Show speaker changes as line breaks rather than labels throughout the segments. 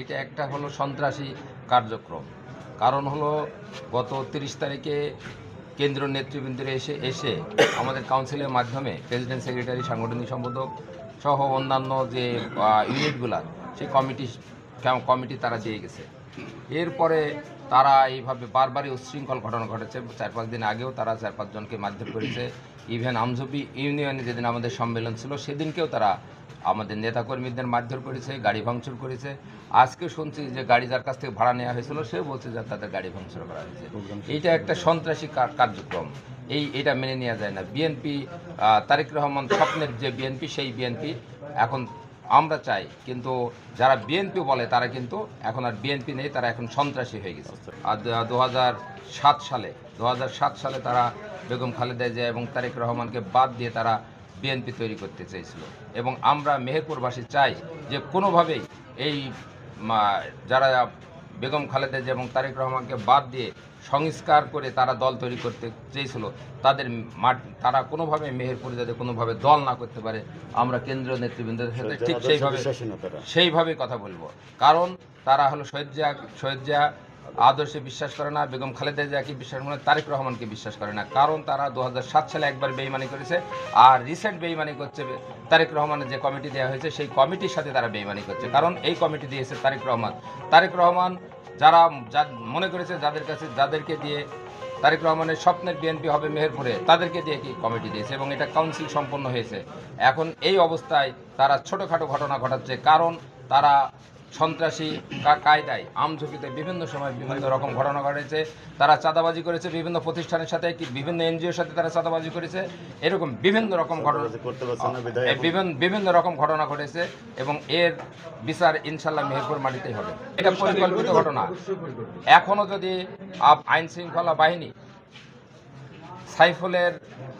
এটা একটা হলো সন্ত্রাসী কার্যক্রম। কারণ হলো গত ৩০ তারিখে কেন্দ্রীয় নেতৃবৃন্দরা এসে আমাদের কাউন্সিলের মাধ্যমে প্রেসিডেন্ট, সেক্রেটারি, সাংগঠনিক সম্পাদক সহ অন্যান্য যে ইউনিটগুলা সেই কমিটি তারা দিয়ে গেছে। এরপরে তারা এইভাবে বারবারই উচ্ছৃঙ্খল ঘটনা ঘটেছে। ৪-৫ দিন আগেও তারা ৪-৫ জনকে মারধর করেছে। ইভেন আমঝুপি ইউনিয়নে যেদিন আমাদের সম্মেলন ছিল সেদিনকেও তারা আমাদের নেতাকর্মীদের মারধর করেছে, গাড়ি ভাঙচুর করেছে। আজকে শুনছি যে গাড়ি যার কাছ থেকে ভাড়া নেওয়া হয়েছিল সে বলছে যে তাদের গাড়ি ভাঙচুর করা হয়েছে। এইটা একটা সন্ত্রাসী কার্যক্রম। এটা মেনে নেওয়া যায় না। বিএনপি, তারেক রহমান স্বপ্নের যে বিএনপি, সেই বিএনপি এখন আমরা চাই, কিন্তু যারা বিএনপি বলে তারা কিন্তু এখন আর বিএনপি নেই, তারা এখন সন্ত্রাসী হয়ে গেছে। আর 2007 সালে তারা বেগম খালেদা জিয়া এবং তারেক রহমানকে বাদ দিয়ে তারা বিএনপি তৈরি করতে চেয়েছিল। এবং আমরা মেহেরপুরবাসী চাই যে কোনোভাবেই এই যারা বেগম খালেদা জিয়া এবং তারেক রহমানকে বাদ দিয়ে সংস্কার করে তারা দল তৈরি করতে চেয়েছিল, তারা কোনোভাবে মেহেরপুরে যাতে কোনোভাবে দল না করতে পারে, আমরা কেন্দ্রীয় নেতৃবৃন্দের সাথে ঠিক সেইভাবে কথা বলবো। কারণ তারা হলো শহীদ জিয়া আদর্শে বিশ্বাস করে না, বেগম খালেদা জিয়াকে বিশ্বাস করে না, তারেক রহমানকে বিশ্বাস করে না। কারণ তারা 2007 সালে একবার বেইমানি করেছে, আর রিসেন্ট বেইমানি করছে তারেক রহমানের যে কমিটি দেওয়া হয়েছে সেই কমিটির সাথে তারা বেইমানি করছে। কারণ এই কমিটি দিয়েছে তারেক রহমান যারা মনে করেছে যাদেরকে দিয়ে তারেক রহমানের স্বপ্নের বিএনপি হবে মেহেরপুরে, তাদেরকে দিয়ে কি কমিটি দিয়েছে এবং এটা কাউন্সিল সম্পন্ন হয়েছে। এখন এই অবস্থায় তারা ছোটোখাটো ঘটনা ঘটাচ্ছে, কারণ তারা সন্ত্রাসী কায়দায় আমঝুঁকিতে বিভিন্ন সময় বিভিন্ন রকম ঘটনা ঘটেছে। তারা চাঁদাবাজি করেছে বিভিন্ন প্রতিষ্ঠানের সাথে, বিভিন্ন এনজিওর সাথে তারা চাঁদাবাজি করেছে। এরকম বিভিন্ন রকম ঘটনা ঘটেছে এবং এর বিচার ইনশাল্লাহ মেহেরপুর মাটিতেই হবে। এটা পরিকল্পিত ঘটনা। এখনও যদি আইন শৃঙ্খলা বাহিনী সাইফুলের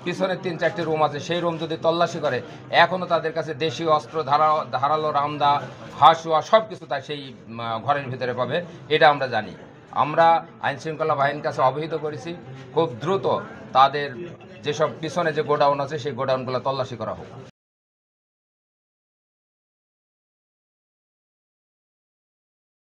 পিছনে ৩-৪টি রুম আছে, সেই রুম যদি তল্লাশি করে, এখনও তাদের কাছে দেশীয় অস্ত্র, ধারালো রামদা, হাঁসুয়া সব কিছু তাই সেই ঘরের ভিতরে পাবে, এটা আমরা জানি। আমরা আইনশৃঙ্খলা বাহিনীর কাছে অবহিত করেছি, খুব দ্রুত তাদের যেসব পিছনে যে গোডাউন আছে সেই গোডাউনগুলো তল্লাশি করা হোক।